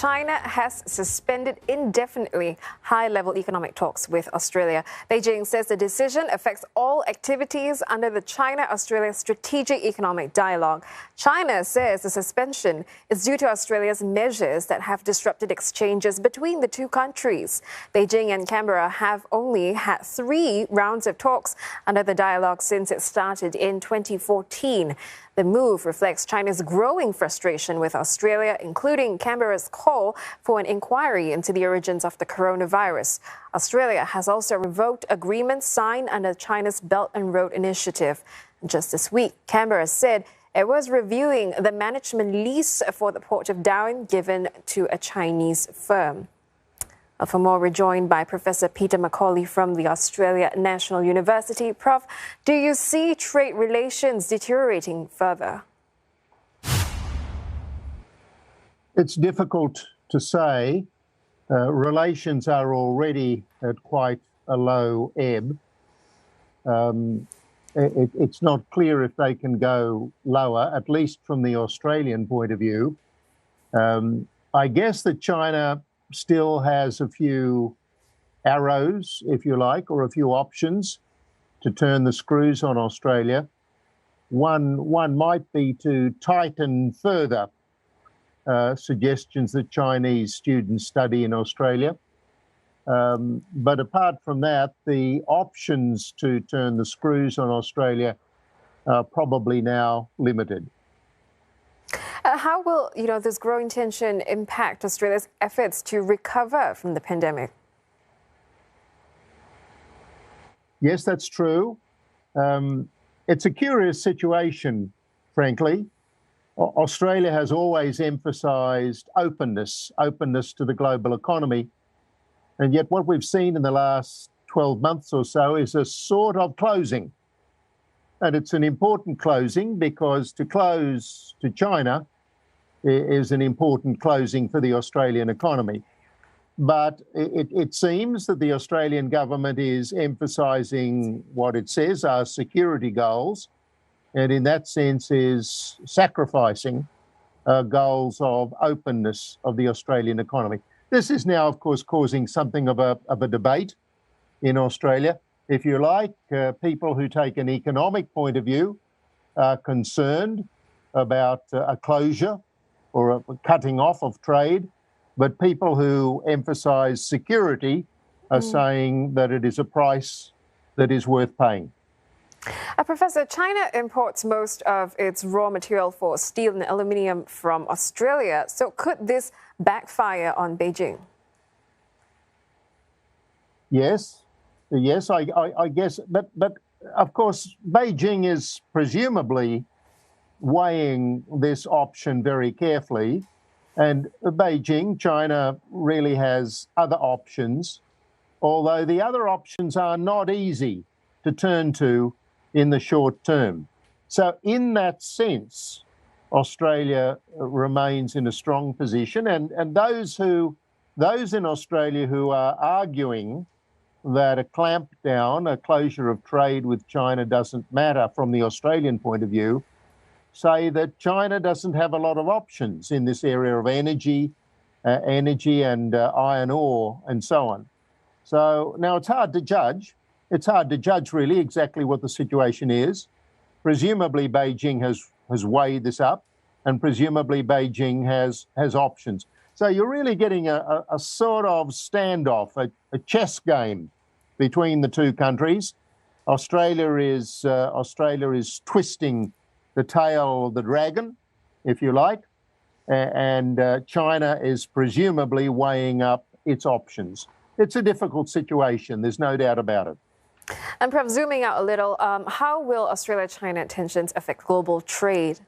China has suspended indefinitely high-level economic talks with Australia. Beijing says the decision affects all activities under the China-Australia Strategic Economic Dialogue. China says the suspension is due to Australia's measures that have disrupted exchanges between the two countries. Beijing and Canberra have only had 3 rounds of talks under the dialogue since it started in 2014. The move reflects China's growing frustration with Australia, including Canberra's call for an inquiry into the origins of the coronavirus. Australia has also revoked agreements signed under China's Belt and Road Initiative. Just this week, Canberra said it was reviewing the management lease for the Port of Darwin given to a Chinese firm. For more, we're joined by Professor Peter Macaulay from the Australia National University. Prof, do you see trade relations deteriorating further? It's difficult to say. Relations are already at quite a low ebb. It's not clear if they can go lower, at least from the Australian point of view. I guess that China still has a few arrows, if you like, or a few options to turn the screws on Australia. One might be to tighten further suggestions that Chinese students study in Australia. But apart from that, the options to turn the screws on Australia are probably now limited. How will, this growing tension impact Australia's efforts to recover from the pandemic? Yes, that's true. It's a curious situation, frankly. Australia has always emphasised openness to the global economy. And yet what we've seen in the last 12 months or so is a sort of closing. And it's an important closing because to close to China is an important closing for the Australian economy. But it seems that the Australian government is emphasising what it says are security goals, and in that sense is sacrificing goals of openness of the Australian economy. This is now, of course, causing something of a debate in Australia. If you like, people who take an economic point of view are concerned about a closure or a cutting off of trade, but people who emphasise security are saying that it is a price that is worth paying. Professor, China imports most of its raw material for steel and aluminium from Australia. So could this backfire on Beijing? Yes, I guess. But of course, Beijing is presumably weighing this option very carefully. And Beijing, China, really has other options, although the other options are not easy to turn to in the short term. So in that sense, Australia remains in a strong position. And those in Australia who are arguing that a clampdown, a closure of trade with China doesn't matter from the Australian point of view, say that China doesn't have a lot of options in this area of energy and iron ore and so on. So now it's hard to judge. It's hard to judge really exactly what the situation is. Presumably Beijing has weighed this up, and presumably Beijing has options. So you're really getting a sort of standoff, a chess game between the two countries. Australia is twisting the tail of the dragon, if you like, and China is presumably weighing up its options. It's a difficult situation, there's no doubt about it. And perhaps zooming out a little, how will Australia-China tensions affect global trade?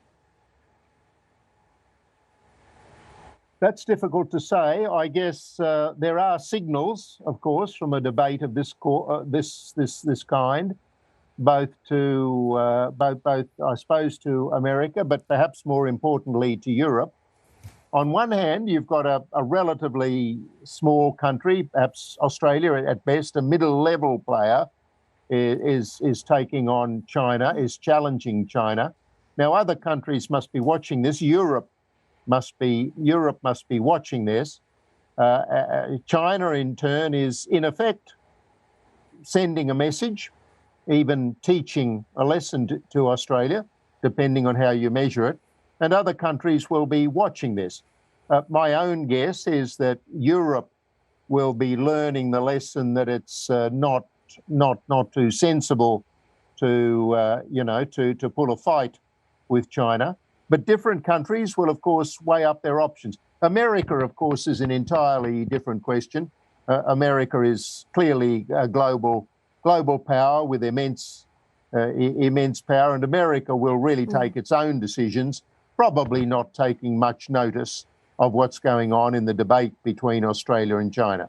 That's difficult to say. I guess there are signals, of course, from a debate of this kind, both I suppose to America, but perhaps more importantly to Europe. On one hand, you've got a relatively small country, perhaps Australia at best, a middle-level player, is taking on China, is challenging China. Now, other countries must be watching this. Europe Europe must be watching this. China, in turn, is in effect sending a message, even teaching a lesson to Australia, depending on how you measure it. And other countries will be watching this. My own guess is that Europe will be learning the lesson that it's not too sensible to pull a fight with China. But different countries will, of course, weigh up their options. America, of course, is an entirely different question. America is clearly a global power with immense power, and America will really take its own decisions, probably not taking much notice of what's going on in the debate between Australia and China.